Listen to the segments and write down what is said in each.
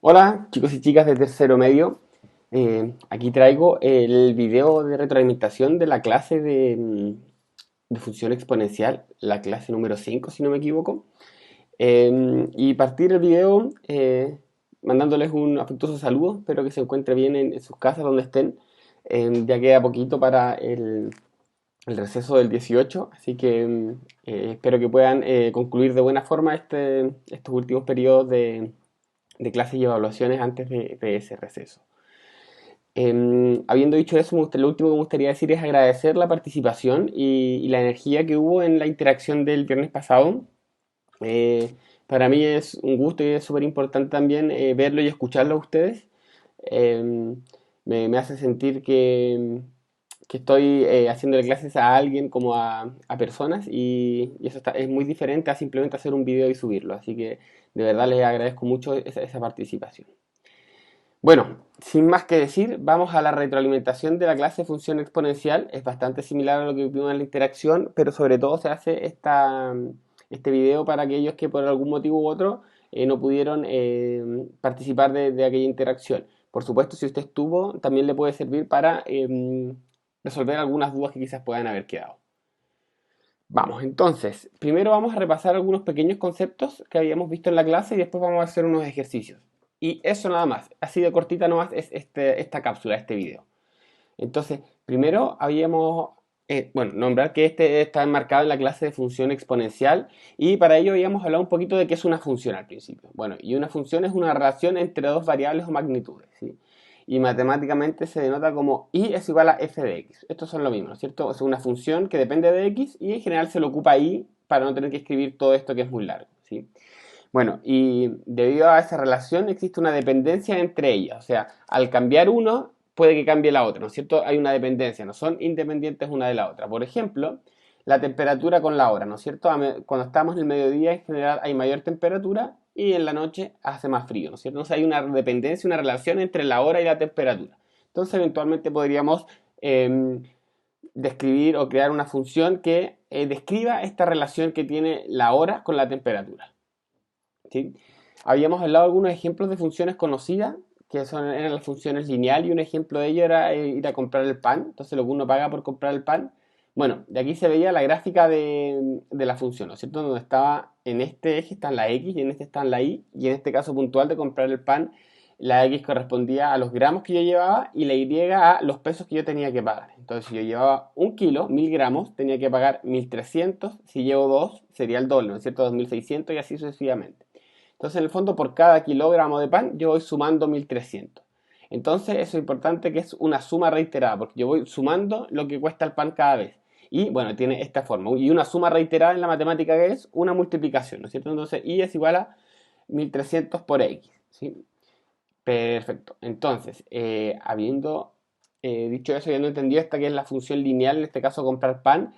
Hola chicos y chicas de tercero medio. Aquí traigo el video de retroalimentación de la clase de función exponencial, la clase número 5 si no me equivoco. Y partir el video mandándoles un afectuoso saludo, espero que se encuentren bien en sus casas donde estén. Ya queda poquito para el receso del 18, así que espero que puedan concluir de buena forma estos últimos periodos de clases y evaluaciones antes de ese receso. Habiendo dicho eso, lo último que me gustaría decir es agradecer la participación y la energía que hubo en la interacción del viernes pasado. Para mí es un gusto y es súper importante también verlo y escucharlo a ustedes. Eh, me hace sentir que estoy haciéndole clases a alguien como a personas y eso es muy diferente a simplemente hacer un video y subirlo. Así que de verdad les agradezco mucho esa participación. Bueno, sin más que decir, vamos a la retroalimentación de la clase de función exponencial. Es bastante similar a lo que vimos en la interacción, pero sobre todo se hace este video para aquellos que por algún motivo u otro no pudieron participar de aquella interacción. Por supuesto, si usted estuvo, también le puede servir para resolver algunas dudas que quizás puedan haber quedado. Vamos, entonces, primero vamos a repasar algunos pequeños conceptos que habíamos visto en la clase y después vamos a hacer unos ejercicios. Y eso nada más, así de cortita nomás es esta cápsula, este video. Entonces, primero habíamos, nombrar que este está enmarcado en la clase de función exponencial y para ello habíamos hablado un poquito de qué es una función al principio. Bueno, y una función es una relación entre dos variables o magnitudes, ¿sí? Y matemáticamente se denota como y es igual a f de x. Estos son lo mismo, ¿no es cierto? Es una función que depende de x y en general se lo ocupa y para no tener que escribir todo esto que es muy largo, ¿sí? Bueno, y debido a esa relación existe una dependencia entre ellas. O sea, al cambiar uno, puede que cambie la otra, ¿no es cierto? Hay una dependencia, no son independientes una de la otra. Por ejemplo, la temperatura con la hora, ¿no es cierto? Cuando estamos en el mediodía, en general hay mayor temperatura y en la noche hace más frío, ¿no es cierto? Entonces hay una dependencia, una relación entre la hora y la temperatura. Entonces, eventualmente podríamos describir o crear una función que describa esta relación que tiene la hora con la temperatura. ¿Sí? Habíamos hablado de algunos ejemplos de funciones conocidas, eran las funciones lineal, y un ejemplo de ello era ir a comprar el pan, entonces lo que uno paga por comprar el pan. Bueno, de aquí se veía la gráfica de la función, ¿no es cierto? Donde estaba en este eje está la X y en este está la Y, y en este caso puntual de comprar el pan, la X correspondía a los gramos que yo llevaba y la Y a los pesos que yo tenía que pagar. Entonces, si yo llevaba 1 kilo, 1000 gramos, tenía que pagar 1300, si llevo 2, sería el doble, ¿no es cierto? 2600 y así sucesivamente. Entonces, en el fondo, por cada kilogramo de pan, yo voy sumando 1300. Entonces, eso es importante que es una suma reiterada, porque yo voy sumando lo que cuesta el pan cada vez. Y bueno, tiene esta forma. Y una suma reiterada en la matemática que es una multiplicación, ¿no es cierto? Entonces, y es igual a 1300 por x, ¿sí? Perfecto. Entonces, habiendo dicho eso, habiendo entendido esta que es la función lineal, en este caso comprar pan,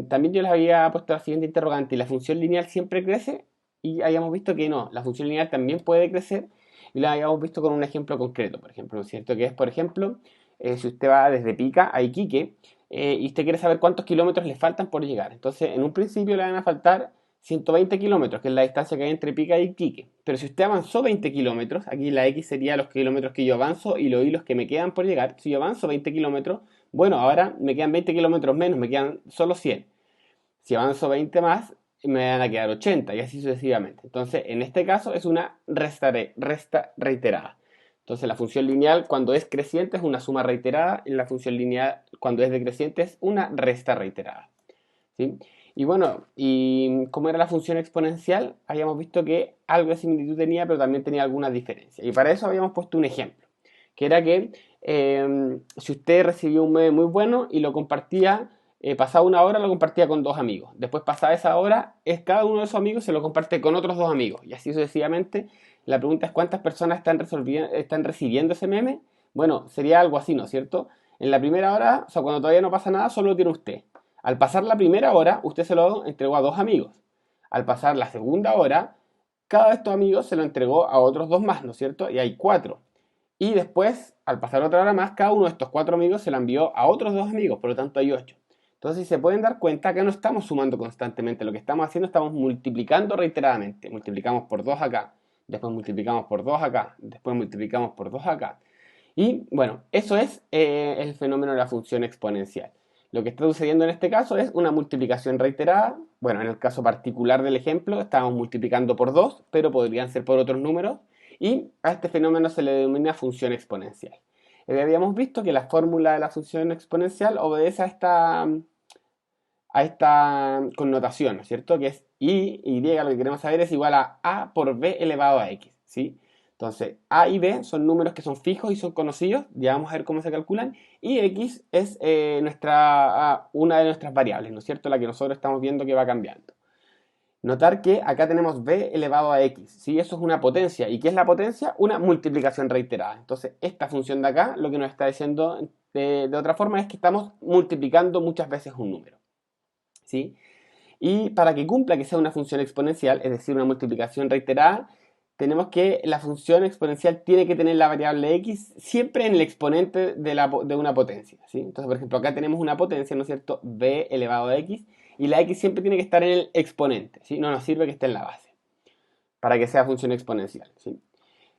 también yo les había puesto la siguiente interrogante: ¿la función lineal siempre crece? Y habíamos visto que no, la función lineal también puede crecer y la habíamos visto con un ejemplo concreto, por ejemplo, ¿no es cierto? Que es, por ejemplo, si usted va desde Pica a Iquique y usted quiere saber cuántos kilómetros le faltan por llegar. Entonces, en un principio le van a faltar 120 kilómetros, que es la distancia que hay entre Pica y Iquique. Pero si usted avanzó 20 kilómetros, aquí la X sería los kilómetros que yo avanzo y los Y los que me quedan por llegar. Si yo avanzo 20 kilómetros, bueno, ahora me quedan 20 kilómetros menos, me quedan solo 100. Si avanzo 20 más, me van a quedar 80 y así sucesivamente. Entonces, en este caso es una resta reiterada. Entonces, la función lineal cuando es creciente es una suma reiterada y la función lineal cuando es decreciente es una resta reiterada. ¿Sí? Y bueno, y como era la función exponencial, habíamos visto que algo de similitud tenía, pero también tenía algunas diferencias. Y para eso habíamos puesto un ejemplo, que era que si usted recibió un meme muy bueno y lo compartía, pasaba una hora, lo compartía con dos amigos. Después pasaba esa hora, cada uno de esos amigos se lo comparte con otros dos amigos. Y así sucesivamente. La pregunta es cuántas personas están recibiendo ese meme. Bueno, sería algo así, ¿no es cierto? En la primera hora, o sea, cuando todavía no pasa nada, solo lo tiene usted. Al pasar la primera hora, usted se lo entregó a dos amigos. Al pasar la segunda hora, cada de estos amigos se lo entregó a otros dos más, ¿no es cierto? Y hay cuatro. Y después, al pasar otra hora más, cada uno de estos cuatro amigos se lo envió a otros dos amigos, por lo tanto hay ocho. Entonces, si se pueden dar cuenta que no estamos sumando constantemente, lo que estamos haciendo estamos multiplicando reiteradamente. Multiplicamos por 2 acá, después multiplicamos por 2 acá, después multiplicamos por 2 acá. Y bueno, eso es el fenómeno de la función exponencial. Lo que está sucediendo en este caso es una multiplicación reiterada. Bueno, en el caso particular del ejemplo, estamos multiplicando por 2, pero podrían ser por otros números. Y a este fenómeno se le denomina función exponencial. Habíamos visto que la fórmula de la función exponencial obedece a esta connotación, ¿no es cierto? Que es y, lo que queremos saber es igual a por b elevado a x, ¿sí? Entonces, a y b son números que son fijos y son conocidos, ya vamos a ver cómo se calculan, y x es una de nuestras variables, ¿no es cierto? La que nosotros estamos viendo que va cambiando. Notar que acá tenemos b elevado a x, ¿sí? Eso es una potencia. ¿Y qué es la potencia? Una multiplicación reiterada. Entonces, esta función de acá, lo que nos está diciendo de otra forma es que estamos multiplicando muchas veces un número, ¿sí? Y para que cumpla que sea una función exponencial, es decir, una multiplicación reiterada, tenemos que la función exponencial tiene que tener la variable x siempre en el exponente de una potencia, ¿sí? Entonces, por ejemplo, acá tenemos una potencia, ¿no es cierto? B elevado a x, y la x siempre tiene que estar en el exponente, ¿sí? No nos sirve que esté en la base, para que sea función exponencial, ¿sí?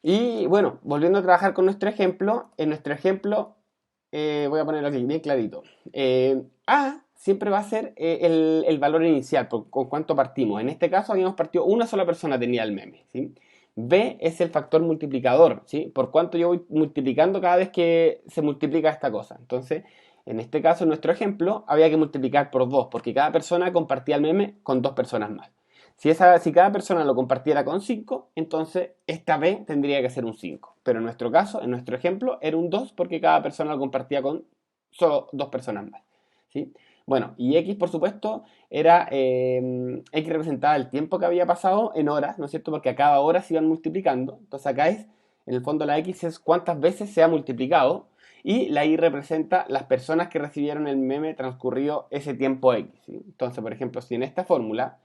Y bueno, volviendo a trabajar con nuestro ejemplo, en nuestro ejemplo, voy a ponerlo aquí bien clarito. A siempre va a ser el valor inicial, con cuánto partimos. En este caso habíamos partido, una sola persona tenía el meme, ¿sí? B es el factor multiplicador, ¿sí? Por cuánto yo voy multiplicando cada vez que se multiplica esta cosa. Entonces, en este caso, en nuestro ejemplo, había que multiplicar por 2, porque cada persona compartía el meme con 2 personas más. Si cada persona lo compartiera con 5, entonces esta B tendría que ser un 5. Pero en nuestro caso, en nuestro ejemplo, era un 2 porque cada persona lo compartía con solo 2 personas más, ¿sí? Bueno, y X, por supuesto, X representaba el tiempo que había pasado en horas, ¿no es cierto? Porque a cada hora se iban multiplicando. Entonces acá en el fondo la X es cuántas veces se ha multiplicado. Y la Y representa las personas que recibieron el meme transcurrido ese tiempo X, ¿sí? Entonces, por ejemplo, si en esta fórmula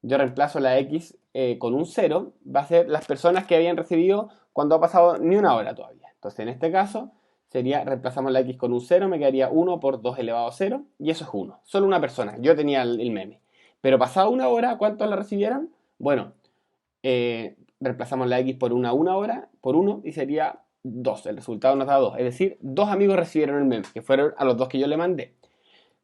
yo reemplazo la X con un 0, va a ser las personas que habían recibido cuando ha pasado ni una hora todavía. Entonces, en este caso, reemplazamos la X con un 0, me quedaría 1 por 2 elevado a 0, y eso es 1. Solo una persona, yo tenía el meme. Pero pasada una hora, ¿cuántos la recibieron? Bueno, reemplazamos la X por una hora, por 1, y sería 2. El resultado nos da 2. Es decir, 2 amigos recibieron el meme, que fueron a los 2 que yo le mandé.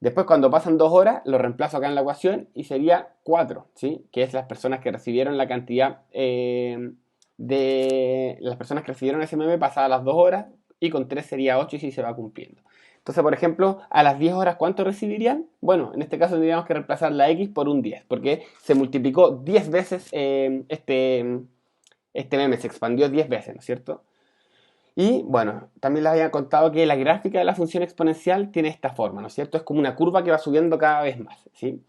Después, cuando pasan 2 horas, lo reemplazo acá en la ecuación y sería 4, ¿sí? Que es las personas que recibieron la cantidad de las personas que recibieron ese meme pasadas las 2 horas, y con 3 sería 8 y si se va cumpliendo. Entonces, por ejemplo, a las 10 horas, ¿cuánto recibirían? Bueno, en este caso tendríamos que reemplazar la X por un 10, porque se multiplicó 10 veces este meme, se expandió 10 veces, ¿no es cierto? Y bueno, también les había contado que la gráfica de la función exponencial tiene esta forma, ¿no es cierto? Es como una curva que va subiendo cada vez más, ¿sí?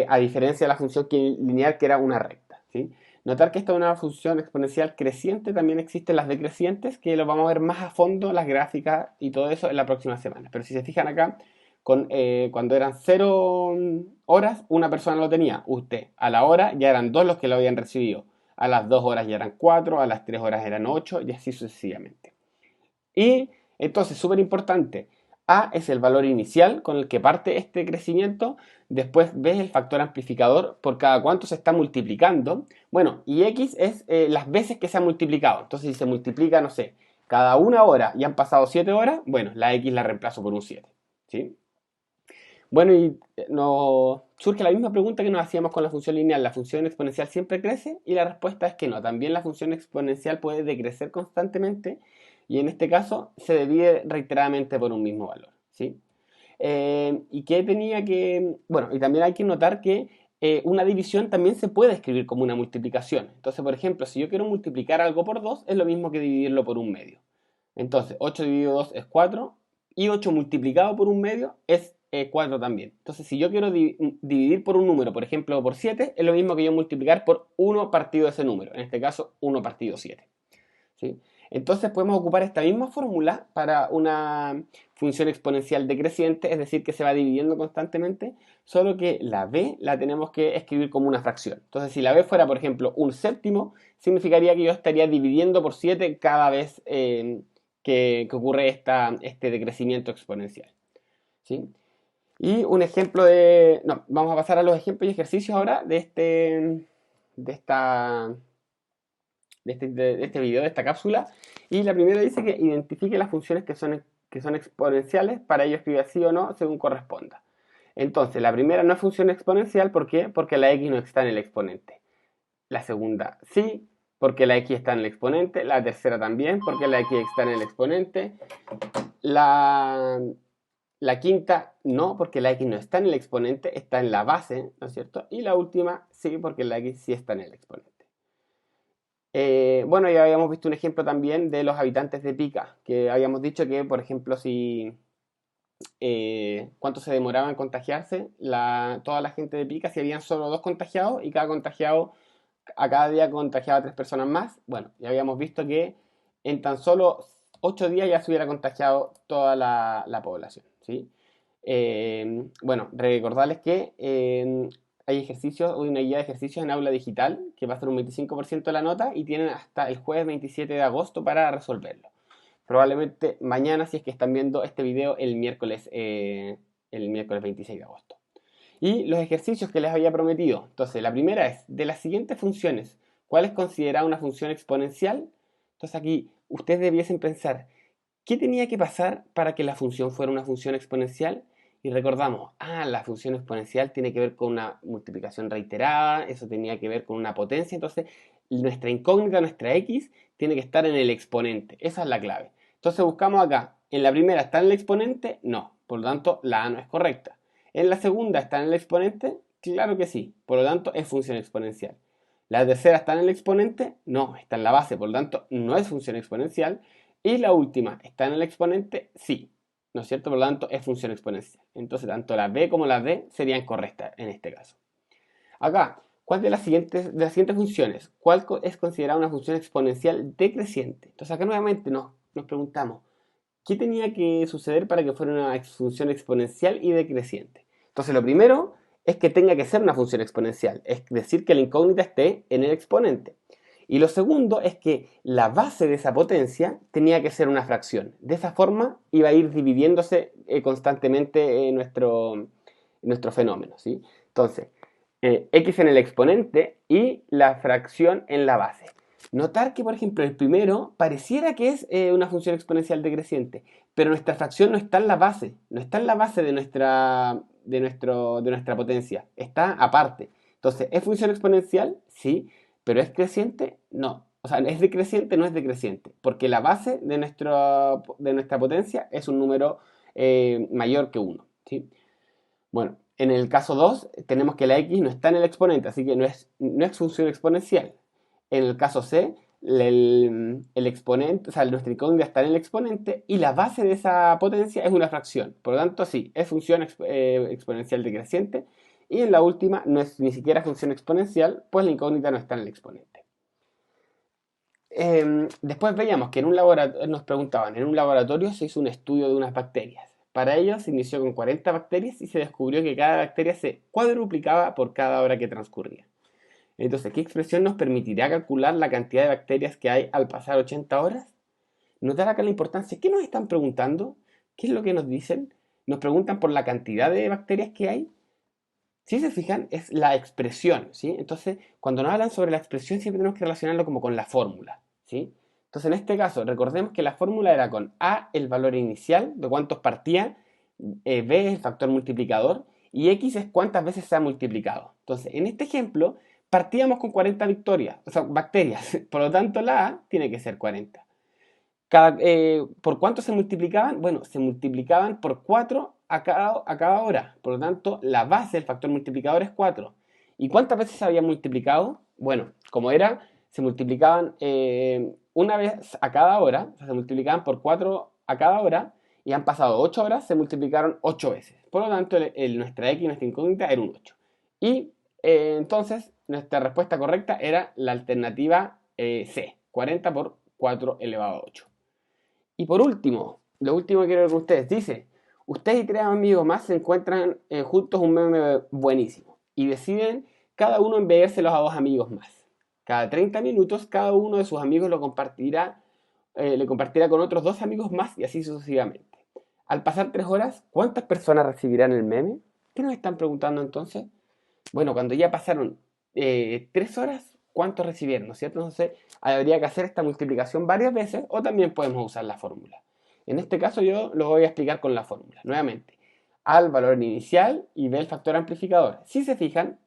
A diferencia de la función lineal que era una recta, ¿sí? Notar que esta es una función exponencial creciente, también existen las decrecientes, que lo vamos a ver más a fondo, las gráficas y todo eso en la próxima semana. Pero si se fijan acá, cuando eran 0 horas, una persona lo tenía, usted. A la hora ya eran 2 los que lo habían recibido. A las 2 horas ya eran 4, a las 3 horas eran 8 y así sucesivamente. Y entonces, súper importante, A es el valor inicial con el que parte este crecimiento, después B es el factor amplificador por cada cuánto se está multiplicando, bueno, y X es las veces que se ha multiplicado. Entonces, si se multiplica, no sé, cada una hora y han pasado 7 horas, bueno, la X la reemplazo por un 7, ¿sí? Bueno, y nos surge la misma pregunta que nos hacíamos con la función lineal. ¿La función exponencial siempre crece? Y la respuesta es que no. También la función exponencial puede decrecer constantemente y en este caso se divide reiteradamente por un mismo valor, ¿sí? Y que tenía que... Bueno, y también hay que notar que una división también se puede escribir como una multiplicación. Entonces, por ejemplo, si yo quiero multiplicar algo por 2, es lo mismo que dividirlo por un medio. Entonces, 8 dividido 2 es 4 y 8 multiplicado por un medio es 4 también. Entonces, si yo quiero dividir por un número, por ejemplo, por 7, es lo mismo que yo multiplicar por 1 partido de ese número. En este caso, 1 partido 7. ¿Sí? Entonces, podemos ocupar esta misma fórmula para una función exponencial decreciente, es decir, que se va dividiendo constantemente, solo que la b la tenemos que escribir como una fracción. Entonces, si la b fuera, por ejemplo, un séptimo, significaría que yo estaría dividiendo por 7 cada vez que ocurre este decrecimiento exponencial, ¿sí? Y un ejemplo de... No, vamos a pasar a los ejemplos y ejercicios ahora de esta de este video, de esta cápsula. Y la primera dice que identifique las funciones que son exponenciales, para ello escribe sí o no según corresponda. Entonces, la primera no es función exponencial, ¿por qué? Porque la x no está en el exponente. La segunda sí, porque la x está en el exponente. La tercera también, porque la x está en el exponente. La quinta no, porque la x no está en el exponente, está en la base, ¿no es cierto? Y la última sí, porque la x sí está en el exponente. Bueno, ya habíamos visto un ejemplo también de los habitantes de Pica, que habíamos dicho que, por ejemplo, si cuánto se demoraba en contagiarse toda la gente de Pica, si habían solo 2 contagiados y cada contagiado a cada día contagiaba a 3 personas más. Bueno, ya habíamos visto que en tan solo 8 días ya se hubiera contagiado toda la población, ¿sí? Bueno, recordarles que hay ejercicios, hay una guía de ejercicios en aula digital que va a ser un 25% de la nota y tienen hasta el jueves 27 de agosto para resolverlo. Probablemente mañana, si es que están viendo este video, el miércoles 26 de agosto. Y los ejercicios que les había prometido. Entonces, la primera es, de las siguientes funciones, ¿cuál es considerada una función exponencial? Entonces aquí ustedes debiesen pensar, ¿qué tenía que pasar para que la función fuera una función exponencial? Y recordamos, la función exponencial tiene que ver con una multiplicación reiterada, eso tenía que ver con una potencia, entonces nuestra incógnita, nuestra x, tiene que estar en el exponente, esa es la clave. Entonces buscamos acá, en la primera está en el exponente, no, por lo tanto la a no es correcta. En la segunda está en el exponente, claro que sí, por lo tanto es función exponencial. La tercera está en el exponente, no, está en la base, por lo tanto no es función exponencial. Y la última, ¿está en el exponente? Sí, ¿no es cierto? Por lo tanto, es función exponencial. Entonces, tanto la b como la d serían correctas en este caso. Acá, ¿cuál de las siguientes funciones? ¿Cuál es considerada una función exponencial decreciente? Entonces, acá nuevamente nos preguntamos, ¿qué tenía que suceder para que fuera una función exponencial y decreciente? Entonces, lo primero es que tenga que ser una función exponencial, es decir, que la incógnita esté en el exponente. Y lo segundo es que la base de esa potencia tenía que ser una fracción. De esa forma iba a ir dividiéndose constantemente nuestro fenómeno, ¿sí? Entonces, x en el exponente y la fracción en la base. Notar que, por ejemplo, el primero pareciera que es una función exponencial decreciente, pero nuestra fracción no está en la base, no está en la base de nuestra potencia, está aparte. Entonces, ¿es función exponencial? Sí, pero ¿es creciente? No. O sea, ¿es decreciente? No es decreciente, porque la base de nuestra potencia es un número mayor que 1, ¿sí? Bueno, en el caso 2 tenemos que la x no está en el exponente, así que no es función exponencial. En el caso C, el exponente, o sea, nuestra incógnita está en el exponente y la base de esa potencia es una fracción. Por lo tanto, sí, es función exponencial decreciente. Y en la última, no es ni siquiera función exponencial, pues la incógnita no está en el exponente. Después veíamos que nos preguntaban, en un laboratorio se hizo un estudio de unas bacterias. Para ello se inició con 40 bacterias y se descubrió que cada bacteria se cuadruplicaba por cada hora que transcurría. Entonces, ¿qué expresión nos permitirá calcular la cantidad de bacterias que hay al pasar 80 horas? Notar acá la importancia. ¿Qué nos están preguntando? ¿Qué es lo que nos dicen? Nos preguntan por la cantidad de bacterias que hay. Si se fijan, es la expresión, ¿sí? Entonces, cuando nos hablan sobre la expresión, siempre tenemos que relacionarlo como con la fórmula, ¿sí? Entonces, en este caso, recordemos que la fórmula era con A, el valor inicial, de cuántos partía, B es el factor multiplicador, y X es cuántas veces se ha multiplicado. Entonces, en este ejemplo, partíamos con 40 bacterias, por lo tanto, la A tiene que ser 40. ¿Por cuánto se multiplicaban? Bueno, se multiplicaban por 4 a cada hora. Por lo tanto, la base del factor multiplicador es 4. ¿Y cuántas veces se había multiplicado? Bueno, se multiplicaban una vez a cada hora, o sea, se multiplicaban por 4 a cada hora, y han pasado 8 horas, se multiplicaron 8 veces. Por lo tanto, nuestra x, nuestra incógnita, era un 8. Y entonces, nuestra respuesta correcta era la alternativa C, 40 por 4 elevado a 8. Y por último, lo último que quiero ver con ustedes, dice, ustedes y 3 amigos más se encuentran juntos un meme buenísimo y deciden cada uno enviárselos a 2 amigos más. Cada 30 minutos, cada uno de sus amigos le compartirá con otros 2 amigos más y así sucesivamente. Al pasar 3 horas, ¿cuántas personas recibirán el meme? ¿Qué nos están preguntando entonces? Bueno, cuando ya pasaron 3 horas, cuánto recibieron, ¿no es cierto? Entonces habría que hacer esta multiplicación varias veces o también podemos usar la fórmula. En este caso yo lo voy a explicar con la fórmula. Nuevamente, A el valor inicial y B el factor amplificador. Si se fijan,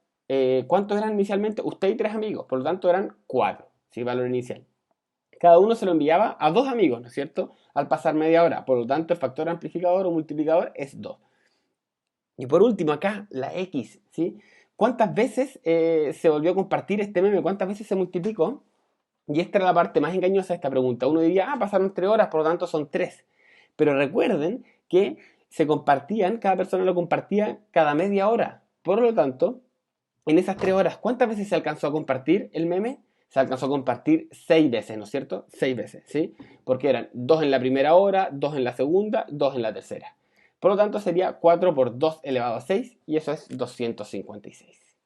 ¿cuántos eran inicialmente? Usted y 3 amigos, por lo tanto eran 4, ¿sí? Valor inicial. Cada uno se lo enviaba a 2 amigos, ¿no es cierto? Al pasar media hora, por lo tanto el factor amplificador o multiplicador es 2. Y por último acá, la X, ¿sí? ¿Cuántas veces se volvió a compartir este meme? ¿Cuántas veces se multiplicó? Y esta era la parte más engañosa de esta pregunta. Uno diría, pasaron 3 horas, por lo tanto son 3. Pero recuerden que se compartían, cada persona lo compartía cada media hora. Por lo tanto, en esas 3 horas, ¿cuántas veces se alcanzó a compartir el meme? Se alcanzó a compartir 6 veces, ¿no es cierto? 6 veces, ¿sí? Porque eran 2 en la primera hora, 2 en la segunda, 2 en la tercera. Por lo tanto, sería 4 por 2 elevado a 6 y eso es 256.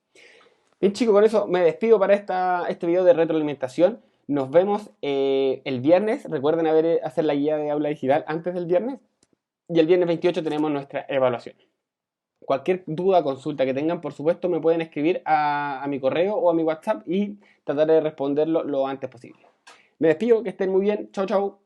Bien chicos, con eso me despido para este video de retroalimentación. Nos vemos el viernes. Recuerden hacer la guía de aula digital antes del viernes. Y el viernes 28 tenemos nuestra evaluación. Cualquier duda, consulta que tengan, por supuesto, me pueden escribir a mi correo o a mi WhatsApp y trataré de responderlo lo antes posible. Me despido, que estén muy bien. Chau, chau.